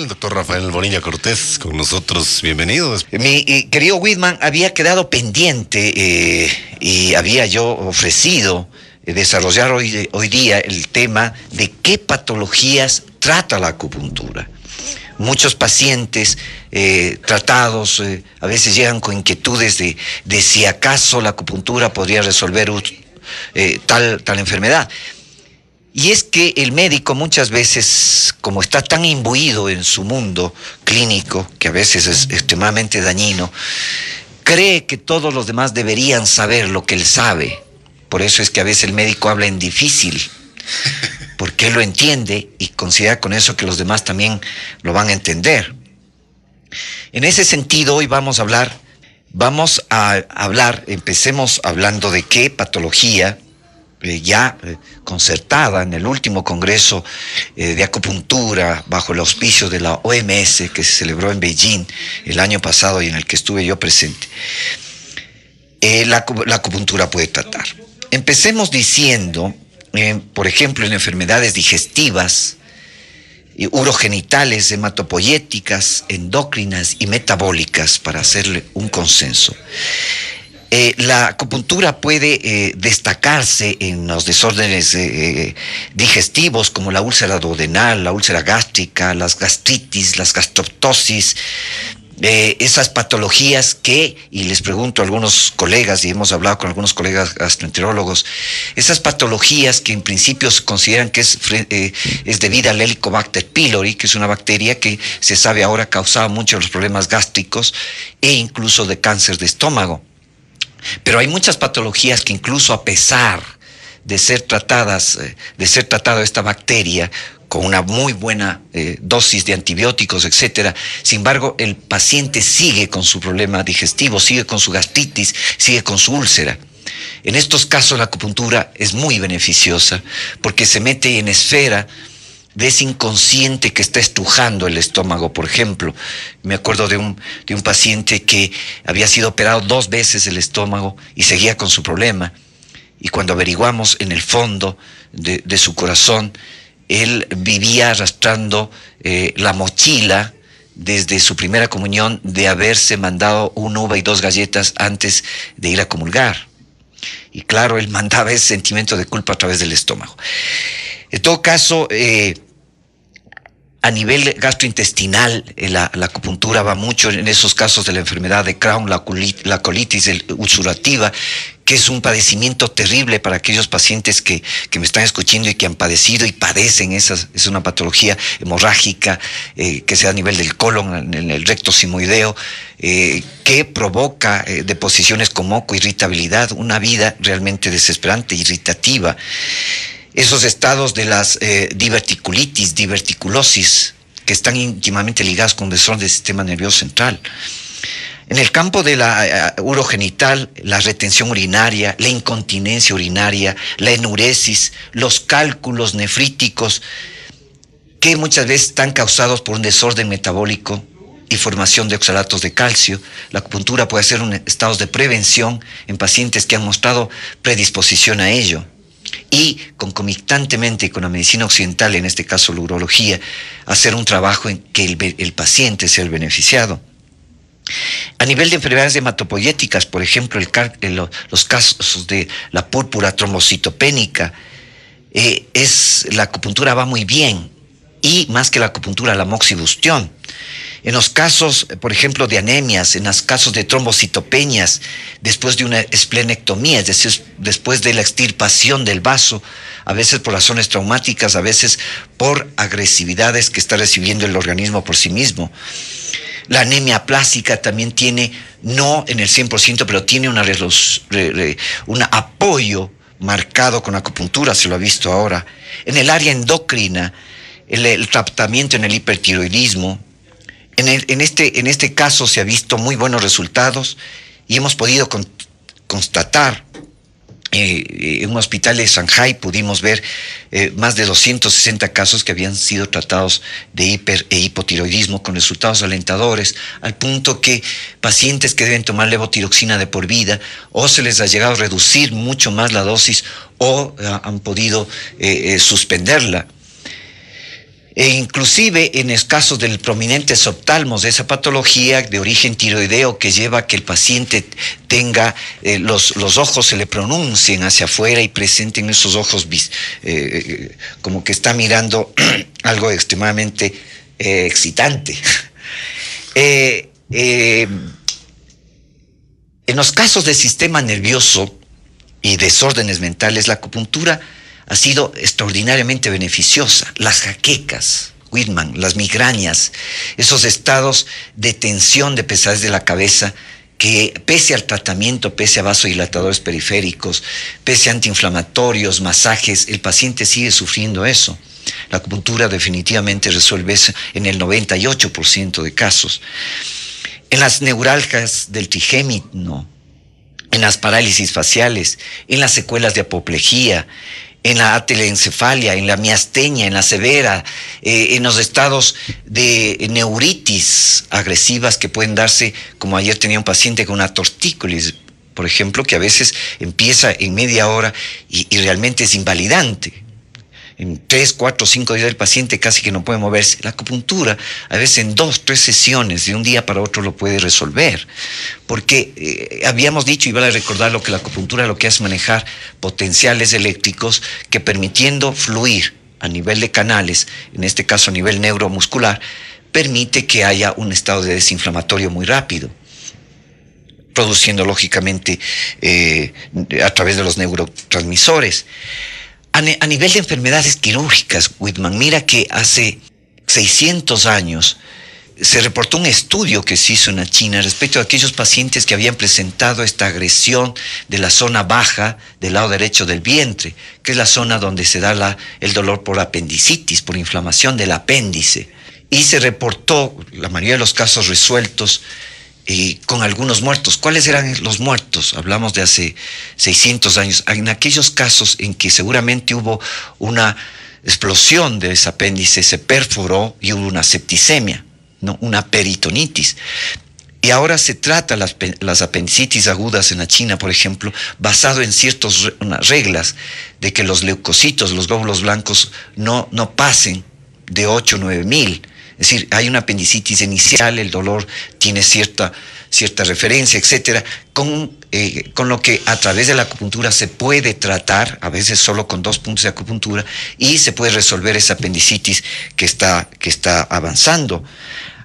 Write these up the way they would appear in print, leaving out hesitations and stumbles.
Doctor Rafael Bonilla Cortés, con nosotros, bienvenido. Mi querido Whitman, había quedado pendiente y había yo ofrecido desarrollar hoy día el tema de qué patologías trata la acupuntura. Muchos pacientes tratados a veces llegan con inquietudes de si acaso la acupuntura podría resolver tal enfermedad. Y es que el médico muchas veces, como está tan imbuido en su mundo clínico, que a veces es extremadamente dañino, cree que todos los demás deberían saber lo que él sabe. Por eso es que a veces el médico habla en difícil, porque él lo entiende y considera con eso que los demás también lo van a entender. En ese sentido, hoy vamos a hablar, empecemos hablando de qué patología concertada en el último congreso de acupuntura bajo el auspicio de la OMS que se celebró en Beijing el año pasado y en el que estuve yo presente, la acupuntura puede tratar. Empecemos diciendo, por ejemplo, en enfermedades digestivas, urogenitales, hematopoyéticas, endocrinas y metabólicas, para hacerle un consenso. La acupuntura puede destacarse en los desórdenes digestivos como la úlcera duodenal, la úlcera gástrica, las gastritis, las gastroptosis, esas patologías y les pregunto a algunos colegas, y hemos hablado con algunos colegas gastroenterólogos, esas patologías que en principio se consideran que es debida al Helicobacter pylori, que es una bacteria que se sabe ahora causaba muchos los problemas gástricos e incluso de cáncer de estómago. Pero hay muchas patologías que incluso a pesar de ser tratada esta bacteria con una muy buena dosis de antibióticos, etcétera, sin embargo el paciente sigue con su problema digestivo, sigue con su gastritis, sigue con su úlcera. En estos casos la acupuntura es muy beneficiosa porque se mete en esfera de ese inconsciente que está estrujando el estómago. Por ejemplo, me acuerdo de un paciente que había sido operado 2 veces el estómago y seguía con su problema. Y cuando averiguamos en el fondo de su corazón, él vivía arrastrando la mochila desde su primera comunión de haberse mandado una uva y 2 galletas antes de ir a comulgar. Y claro, él mandaba ese sentimiento de culpa a través del estómago. En todo caso, a nivel gastrointestinal, la acupuntura va mucho en esos casos de la enfermedad de Crohn, la colitis ulcerativa, que es un padecimiento terrible para aquellos pacientes que me están escuchando y que han padecido y padecen. Es una patología hemorrágica que se da a nivel del colon, en el recto sigmoideo, que provoca deposiciones con moco, irritabilidad, una vida realmente desesperante, irritativa. Esos estados de las diverticulitis, diverticulosis, que están íntimamente ligados con desorden del sistema nervioso central. En el campo de la urogenital, la retención urinaria, la incontinencia urinaria, la enuresis, los cálculos nefríticos, que muchas veces están causados por un desorden metabólico y formación de oxalatos de calcio. La acupuntura puede ser un estado de prevención en pacientes que han mostrado predisposición a ello. Y concomitantemente con la medicina occidental, en este caso la urología, hacer un trabajo en que el paciente sea el beneficiado. A nivel de enfermedades hematopoyéticas, por ejemplo, los casos de la púrpura trombocitopénica, la acupuntura va muy bien, y más que la acupuntura, la moxibustión. En los casos, por ejemplo, de anemias, en los casos de trombocitopenias, después de una esplenectomía, es decir, después de la extirpación del vaso, a veces por razones traumáticas, a veces por agresividades que está recibiendo el organismo por sí mismo. La anemia plástica también tiene, no en el 100%, pero tiene un apoyo marcado con acupuntura, se lo ha visto ahora. En el área endocrina, el tratamiento en el hipertiroidismo, en este caso se ha visto muy buenos resultados y hemos podido constatar. En un hospital de Shanghái pudimos ver más de 260 casos que habían sido tratados de hiper e hipotiroidismo con resultados alentadores, al punto que pacientes que deben tomar levotiroxina de por vida o se les ha llegado a reducir mucho más la dosis o han podido suspenderla. E inclusive en los casos del prominente oftalmos, de esa patología de origen tiroideo que lleva a que el paciente tenga los ojos se le pronuncien hacia afuera y presenten esos ojos como que está mirando algo extremadamente excitante. En los casos de sistema nervioso y desórdenes mentales, la acupuntura ha sido extraordinariamente beneficiosa. Las jaquecas, Whitman, las migrañas, esos estados de tensión, de pesadez de la cabeza, que pese al tratamiento, pese a vasodilatadores periféricos, pese a antiinflamatorios, masajes, el paciente sigue sufriendo eso. La acupuntura definitivamente resuelve eso en el 98% de casos. En las neuralgias del trigémino, en las parálisis faciales, en las secuelas de apoplejía, en la telencefalia, en la miastenia, en la severa, en los estados de neuritis agresivas que pueden darse, como ayer tenía un paciente con una tortícolis, por ejemplo, que a veces empieza en media hora y realmente es invalidante. En 3, 4, 5 días el paciente casi que no puede moverse. La acupuntura, a veces en 2, 3 sesiones, de un día para otro lo puede resolver. Porque habíamos dicho, y vale recordarlo, que la acupuntura lo que hace es manejar potenciales eléctricos que, permitiendo fluir a nivel de canales, en este caso a nivel neuromuscular, permite que haya un estado de desinflamatorio muy rápido, produciendo lógicamente a través de los neurotransmisores. A nivel de enfermedades quirúrgicas, Whitman, mira que hace 600 años se reportó un estudio que se hizo en la China respecto a aquellos pacientes que habían presentado esta agresión de la zona baja del lado derecho del vientre, que es la zona donde se da el dolor por apendicitis, por inflamación del apéndice. Y se reportó, la mayoría de los casos resueltos, con algunos muertos. ¿Cuáles eran los muertos? Hablamos de hace 600 años. En aquellos casos en que seguramente hubo una explosión de ese apéndice, se perforó y hubo una septicemia, ¿no? Una peritonitis. Y ahora se trata las apendicitis agudas en la China, por ejemplo, basado en ciertas reglas de que los leucocitos, los glóbulos blancos, no pasen de 8 o 9 mil. Es decir, hay una apendicitis inicial, el dolor tiene cierta referencia, etcétera, con lo que a través de la acupuntura se puede tratar, a veces solo con 2 puntos de acupuntura, y se puede resolver esa apendicitis que está avanzando.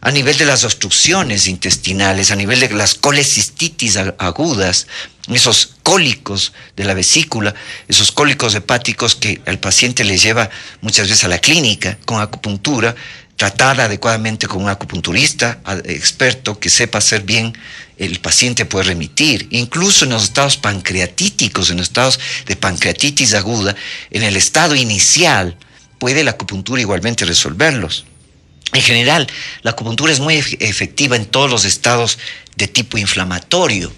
A nivel de las obstrucciones intestinales, a nivel de las colecistitis agudas, esos cólicos de la vesícula, esos cólicos hepáticos que al paciente le lleva muchas veces a la clínica con acupuntura, tratada adecuadamente con un acupunturista experto que sepa hacer bien, el paciente puede remitir. Incluso en los estados pancreatíticos, en los estados de pancreatitis aguda, en el estado inicial, puede la acupuntura igualmente resolverlos. En general, la acupuntura es muy efectiva en todos los estados de tipo inflamatorio.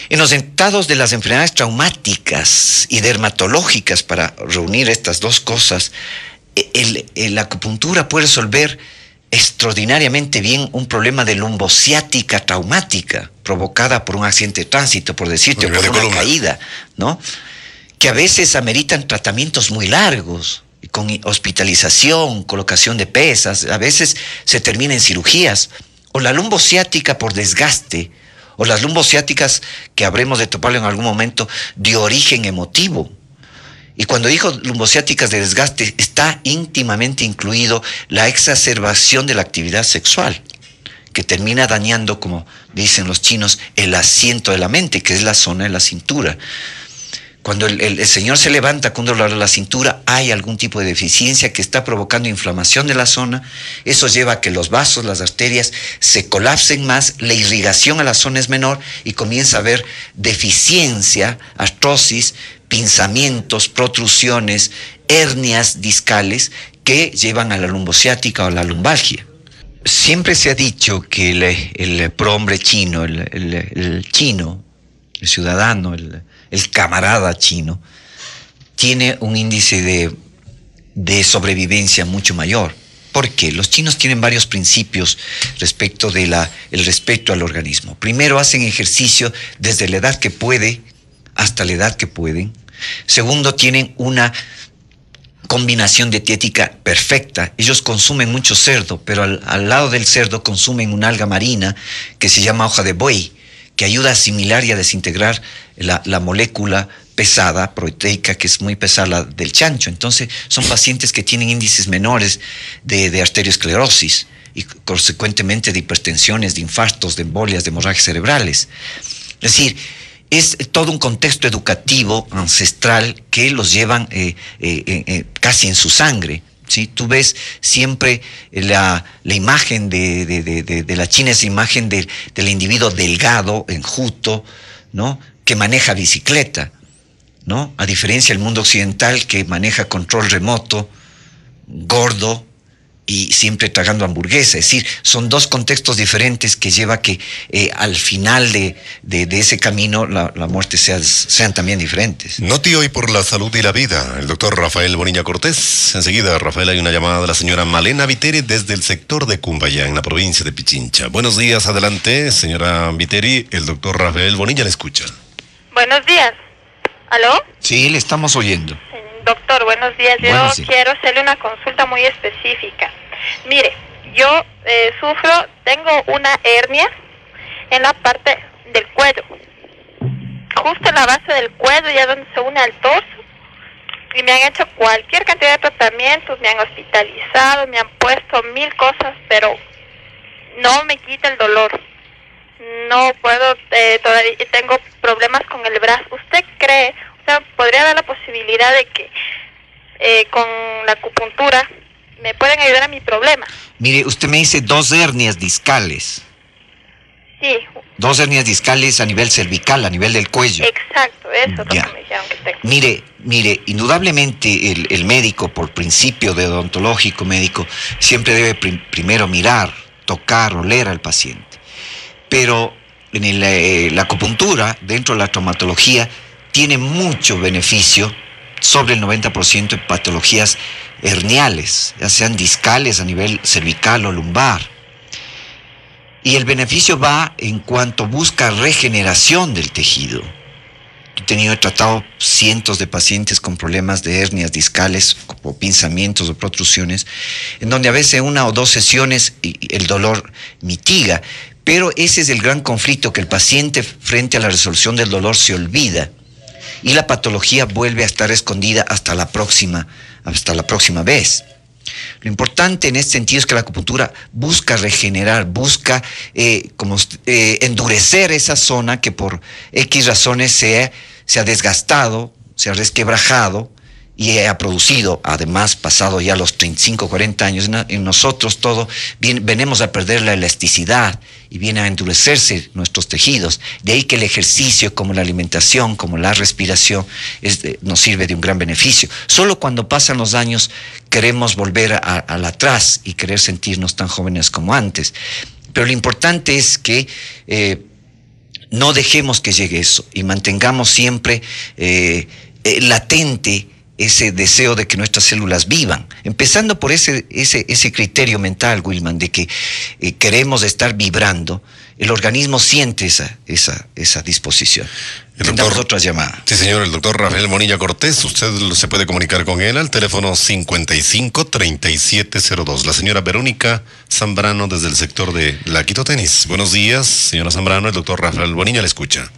En los estados de las enfermedades traumáticas y dermatológicas, para reunir estas dos cosas, la acupuntura puede resolver extraordinariamente bien un problema de lumbociática traumática provocada por un accidente de tránsito, por decirte, o por una caída, ¿no? Que a veces ameritan tratamientos muy largos, con hospitalización, colocación de pesas, a veces se termina en cirugías, o la lumbociática por desgaste, o las lumbociáticas que habremos de toparlo en algún momento de origen emotivo. Y cuando digo lumbociáticas de desgaste, está íntimamente incluido la exacerbación de la actividad sexual, que termina dañando, como dicen los chinos, el asiento de la mente, que es la zona de la cintura. Cuando el señor se levanta con dolor de la cintura, hay algún tipo de deficiencia que está provocando inflamación de la zona. Eso lleva a que los vasos, las arterias, se colapsen más, la irrigación a la zona es menor y comienza a haber deficiencia, artrosis, pinzamientos, protrusiones, hernias discales que llevan a la lumbociática o a la lumbalgia. Siempre se ha dicho que el prohombre chino, el chino, el ciudadano, el camarada chino, tiene un índice de sobrevivencia mucho mayor. ¿Por qué? Los chinos tienen varios principios respecto de el respeto al organismo. Primero, hacen ejercicio desde la edad que puede hasta la edad que pueden. Segundo, tienen una combinación dietética perfecta. Ellos consumen mucho cerdo, pero al lado del cerdo consumen una alga marina que se llama hoja de buey, que ayuda a asimilar y a desintegrar la molécula pesada, proteica, que es muy pesada, la del chancho. Entonces son pacientes que tienen índices menores de arteriosclerosis y consecuentemente de hipertensiones, de infartos, de embolias, de hemorragias cerebrales. Es decir, es todo un contexto educativo ancestral que los llevan casi en su sangre, ¿sí? Tú ves siempre la imagen de la China, esa imagen del individuo delgado, enjuto, ¿no? Que maneja bicicleta, ¿no? A diferencia del mundo occidental que maneja control remoto, gordo y siempre tragando hamburguesa. Es decir, son dos contextos diferentes que lleva a que al final de ese camino la muerte sean también diferentes. Noti hoy por la salud y la vida, el doctor Rafael Bonilla Cortés. Enseguida, Rafael, hay una llamada de la señora Malena Viteri desde el sector de Cumbayá, en la provincia de Pichincha. Buenos días, adelante, señora Viteri, el doctor Rafael Bonilla le escucha. Buenos días. ¿Aló? Sí, le estamos oyendo. Doctor, buenos días. Buenos Yo días. quiero hacerle una consulta muy específica. Mire, yo tengo una hernia en la parte del cuello, justo en la base del cuello, ya donde se une al torso, y me han hecho cualquier cantidad de tratamientos, me han hospitalizado, me han puesto 1000 cosas, pero no me quita el dolor. No puedo, todavía tengo problemas con el brazo. ¿Usted cree, podría dar la posibilidad de que con la acupuntura me pueden ayudar a mi problema? Mire, usted me dice 2 hernias discales. Sí. 2 hernias discales a nivel cervical, a nivel del cuello. Exacto, eso es lo Ya. que me dijeron que tengo. Mire, indudablemente el médico, por principio de odontológico médico, siempre debe primero mirar, tocar, oler al paciente. Pero en la acupuntura, dentro de la traumatología, tiene mucho beneficio, sobre el 90% en patologías herniales, ya sean discales a nivel cervical o lumbar. Y el beneficio va en cuanto busca regeneración del tejido. He tratado cientos de pacientes con problemas de hernias discales, o pinzamientos o protrusiones, en donde a veces 1 o 2 sesiones el dolor mitiga. Pero ese es el gran conflicto, que el paciente frente a la resolución del dolor se olvida y la patología vuelve a estar escondida hasta la próxima vez. Lo importante en este sentido es que la acupuntura busca regenerar, busca endurecer esa zona que por X razones se ha desgastado, se ha resquebrajado y ha producido, además, pasado ya los 35, 40 años, en nosotros venimos a perder la elasticidad y viene a endurecerse nuestros tejidos. De ahí que el ejercicio, como la alimentación, como la respiración, nos sirve de un gran beneficio. Solo cuando pasan los años queremos volver al atrás y querer sentirnos tan jóvenes como antes. Pero lo importante es que no dejemos que llegue eso y mantengamos siempre latente ese deseo de que nuestras células vivan, empezando por ese criterio mental, Wilman, de que queremos estar vibrando. El organismo siente esa disposición. Tendremos otra llamada. Sí, señor, el doctor Rafael Bonilla Cortés. Usted se puede comunicar con él al teléfono 55-3702. La señora Verónica Zambrano desde el sector de La Quito Tenis. Buenos días, señora Zambrano. El doctor Rafael Bonilla le escucha.